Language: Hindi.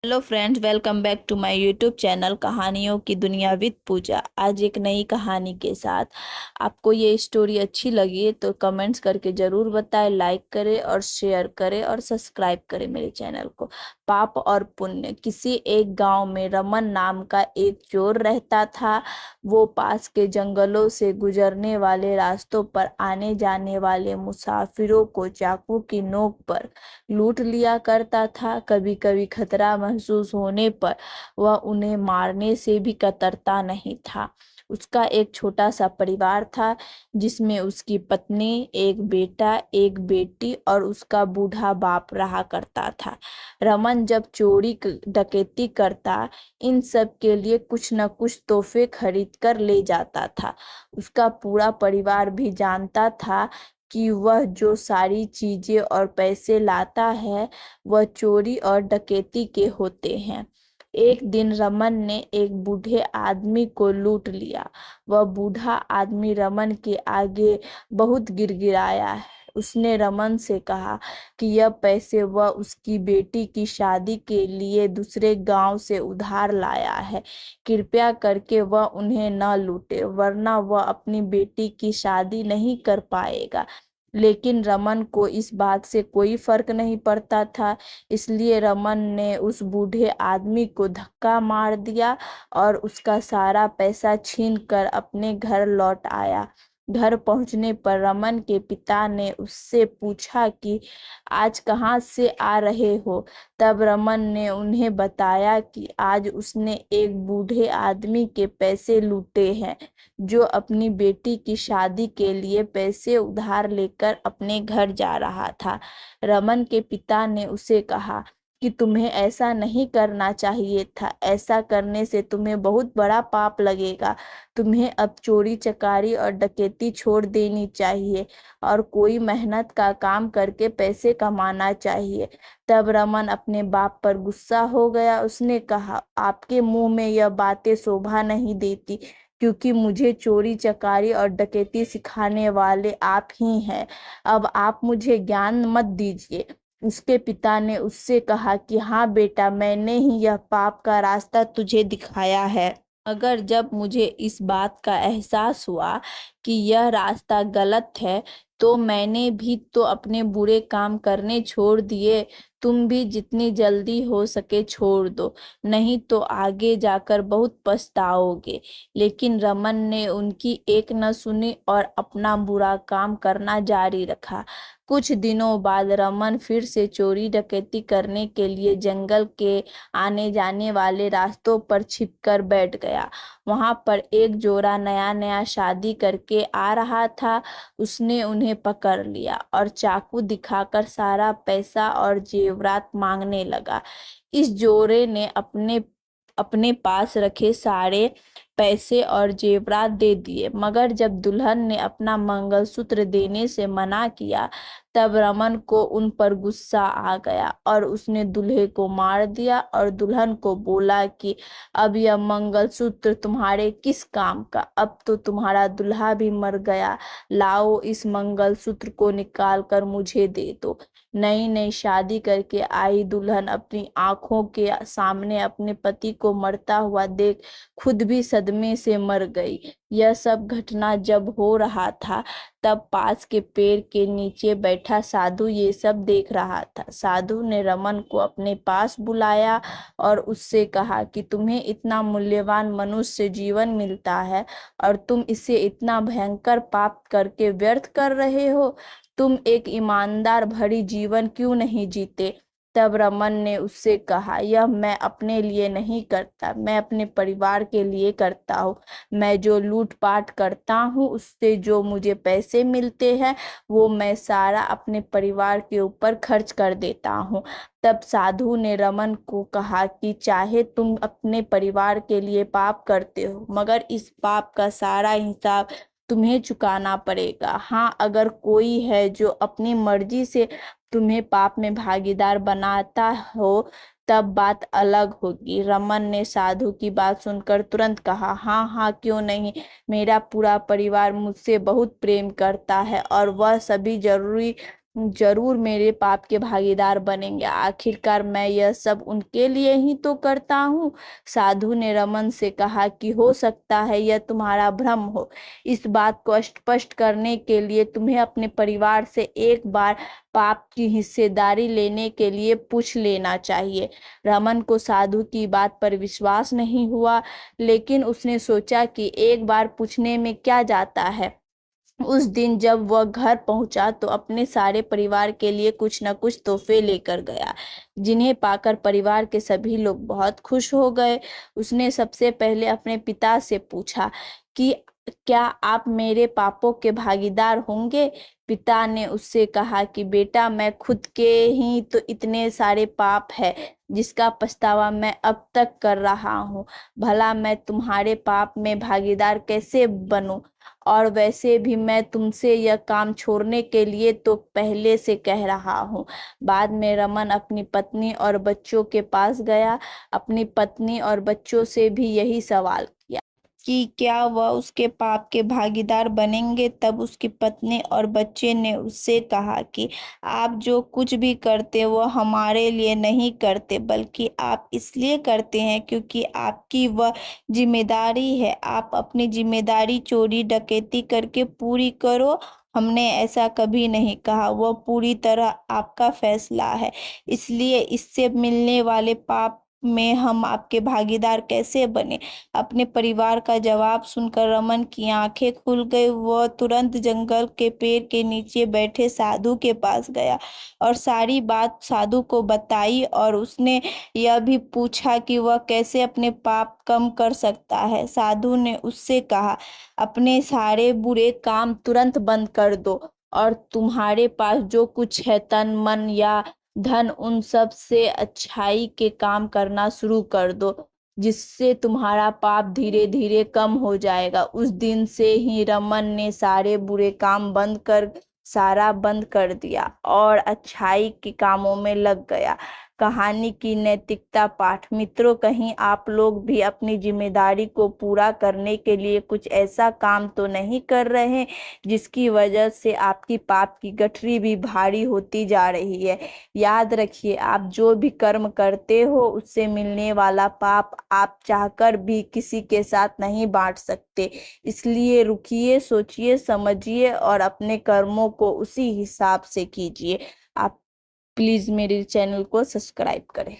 Hello friends, welcome back to my YouTube channel कहानियों की दुनिया विद पूजा। आज एक नई कहानी के साथ। आपको ये स्टोरी अच्छी लगी तो कमेंट्स करके ज़रूर बताएं, लाइक करें और शेयर करें और सब्सक्राइब करें मेरे चैनल को। पाप और पुण्य। किसी एक गांव में रमन नाम का एक चोर रहता था। वो पास के जंगलों से गुजरने वाले रास्तों पर आने जाने वाले मुसाफिरों को चाकू की नोक पर लूट लिया करता था। कभी कभी खतरा महसूस होने पर वह उन्हें मारने से भी कतरता नहीं था। उसका एक छोटा सा परिवार था, जिसमें उसकी पत्नी, एक बेटा, एक बेटी और उसका बूढ़ा बाप रहा करता था। रमन जब चोरी डकैती करता, इन सब के लिए कुछ न कुछ तोहफे खरीद कर ले जाता था। उसका पूरा परिवार भी जानता था कि वह जो सारी चीजें और पैसे लाता है वह चोरी और डकैती के होते हैं। एक दिन रमन ने एक बूढ़े आदमी को लूट लिया। वह बूढ़ा आदमी रमन के आगे बहुत गिड़गिड़ाया है। उसने रमन से कहा कि यह पैसे वह उसकी बेटी की शादी के लिए दूसरे गांव से उधार लाया है। कृपया करके वह उन्हें न लूटे, वरना वह अपनी बेटी की शादी नहीं कर पाएगा। लेकिन रमन को इस बात से कोई फर्क नहीं पड़ता था, इसलिए रमन ने उस बूढ़े आदमी को धक्का मार दिया और उसका सारा पैसा छीन कर अपने घर लौट आया। घर पहुंचने पर रमन के पिता ने उससे पूछा कि आज कहाँ से आ रहे हो। तब रमन ने उन्हें बताया कि आज उसने एक बूढ़े आदमी के पैसे लूटे हैं, जो अपनी बेटी की शादी के लिए पैसे उधार लेकर अपने घर जा रहा था। रमन के पिता ने उसे कहा कि तुम्हें ऐसा नहीं करना चाहिए था। ऐसा करने से तुम्हें बहुत बड़ा पाप लगेगा। तुम्हें अब चोरी चकारी और डकैती छोड़ देनी चाहिए और कोई मेहनत का काम करके पैसे कमाना चाहिए। तब रमन अपने बाप पर गुस्सा हो गया। उसने कहा, आपके मुंह में यह बातें शोभा नहीं देती, क्योंकि मुझे चोरी चकारी और डकैती सिखाने वाले आप ही हैं। अब आप मुझे ज्ञान मत दीजिए। उसके पिता ने उससे कहा कि हाँ बेटा, मैंने ही यह पाप का रास्ता तुझे दिखाया है। अगर जब मुझे इस बात का एहसास हुआ कि यह रास्ता गलत है, तो मैंने भी तो अपने बुरे काम करने छोड़ दिए। तुम भी जितनी जल्दी हो सके छोड़ दो, नहीं तो आगे जाकर बहुत पछताओगे। लेकिन रमन ने उनकी एक न सुनी और अपना बुरा काम करना जारी रखा। कुछ दिनों बाद रमन फिर से चोरी डकैती करने के लिए जंगल के आने जाने वाले रास्तों पर छिपकर बैठ गया। वहां पर एक जोड़ा नया नया शादी करके आ रहा था। उसने उन्हें पकड़ लिया और चाकू दिखाकर सारा पैसा और जेवरात मांगने लगा। इस जोड़े ने अपने अपने पास रखे सारे पैसे और जेवरात दे दिए, मगर जब दुल्हन ने अपना मंगलसूत्र देने से मना किया, तब रमन को उन पर गुस्सा आ गया और उसने दूल्हे को मार दिया और दुल्हन को बोला कि अब यह मंगलसूत्र तुम्हारे किस काम का, अब तो तुम्हारा दूल्हा भी मर गया। लाओ, इस मंगलसूत्र को निकाल कर मुझे दे दो। नई नई शादी करके आई दुल्हन अपनी आंखों के सामने अपने पति को मरता हुआ देख खुद भी सदमे से मर गई। यह सब घटना जब हो रहा था, तब पास के पेड़ के नीचे बैठा साधु ये सब देख रहा था। साधु ने रमन को अपने पास बुलाया और उससे कहा कि तुम्हें इतना मूल्यवान मनुष्य जीवन मिलता है और तुम इसे इतना भयंकर पाप करके व्यर्थ कर रहे हो। तुम एक ईमानदार भरी जीवन क्यों नहीं जीते। तब रमन ने उससे कहा, यह मैं अपने लिए नहीं करता, मैं अपने परिवार के लिए करता हूँ। मैं जो लूटपाट करता हूँ, उससे जो मुझे पैसे मिलते हैं, वो मैं सारा अपने परिवार के ऊपर खर्च कर देता हूँ। तब साधु ने रमन को कहा कि चाहे तुम अपने परिवार के लिए पाप करते हो, मगर इस पाप का सारा हिसाब तुम्हें चुकाना पड़ेगा। हाँ, अगर कोई है जो अपनी मर्जी से तुम्हें पाप में भागीदार बनाता हो, तब बात अलग होगी। रमन ने साधु की बात सुनकर तुरंत कहा, हाँ हाँ, क्यों नहीं। मेरा पूरा परिवार मुझसे बहुत प्रेम करता है और वह सभी जरूरी जरूर मेरे पाप के भागीदार बनेंगे। आखिरकार मैं यह सब उनके लिए ही तो करता हूँ। साधु ने रमन से कहा कि हो सकता है यह तुम्हारा भ्रम हो। इस बात को स्पष्ट करने के लिए तुम्हें अपने परिवार से एक बार पाप की हिस्सेदारी लेने के लिए पूछ लेना चाहिए। रमन को साधु की बात पर विश्वास नहीं हुआ, लेकिन उसने सोचा कि एक बार पूछने में क्या जाता है। उस दिन जब वह घर पहुंचा तो अपने सारे परिवार के लिए कुछ न कुछ तोहफे लेकर गया, जिन्हें पाकर परिवार के सभी लोग बहुत खुश हो गए। उसने सबसे पहले अपने पिता से पूछा कि क्या आप मेरे पापों के भागीदार होंगे। पिता ने उससे कहा कि बेटा, मैं खुद के ही तो इतने सारे पाप है जिसका पछतावा मैं अब तक कर रहा हूँ। भला मैं तुम्हारे पाप में भागीदार कैसे बनूं। और वैसे भी मैं तुमसे यह काम छोड़ने के लिए तो पहले से कह रहा हूँ। बाद में रमन अपनी पत्नी और बच्चों के पास गया। अपनी पत्नी और बच्चों से भी यही सवाल किया कि क्या वह उसके पाप के भागीदार बनेंगे। तब उसकी पत्नी और बच्चे ने उससे कहा कि आप जो कुछ भी करते वो हमारे लिए नहीं करते, बल्कि आप इसलिए करते हैं क्योंकि आपकी वह जिम्मेदारी है। आप अपनी जिम्मेदारी चोरी डकैती करके पूरी करो। हमने ऐसा कभी नहीं कहा। वह पूरी तरह आपका फैसला है। इसलिए इससे मिलने वाले पाप में हम आपके भागीदार कैसे बने। अपने परिवार का जवाब सुनकर रमन की आंखें खुल गई। वह तुरंत जंगल के पेड़ के नीचे बैठे साधु के पास गया और सारी बात साधु को बताई। और उसने यह भी पूछा कि वह कैसे अपने पाप कम कर सकता है। साधु ने उससे कहा, अपने सारे बुरे काम तुरंत बंद कर दो और तुम्हारे पास जो कुछ है, तन मन या धन, उन सब से अच्छाई के काम करना शुरू कर दो, जिससे तुम्हारा पाप धीरे धीरे कम हो जाएगा। उस दिन से ही रमन ने सारे बुरे काम बंद कर दिया और अच्छाई के कामों में लग गया। कहानी की नैतिकता पाठ। मित्रों, कहीं आप लोग भी अपनी जिम्मेदारी को पूरा करने के लिए कुछ ऐसा काम तो नहीं कर रहे जिसकी वजह से आपकी पाप की गठरी भी भारी होती जा रही है। याद रखिए, आप जो भी कर्म करते हो उससे मिलने वाला पाप आप चाहकर भी किसी के साथ नहीं बांट सकते। इसलिए रुकिए, सोचिए, समझिए और अपने कर्मों को उसी हिसाब से कीजिए। आप प्लीज मेरे चैनल को सब्सक्राइब करें।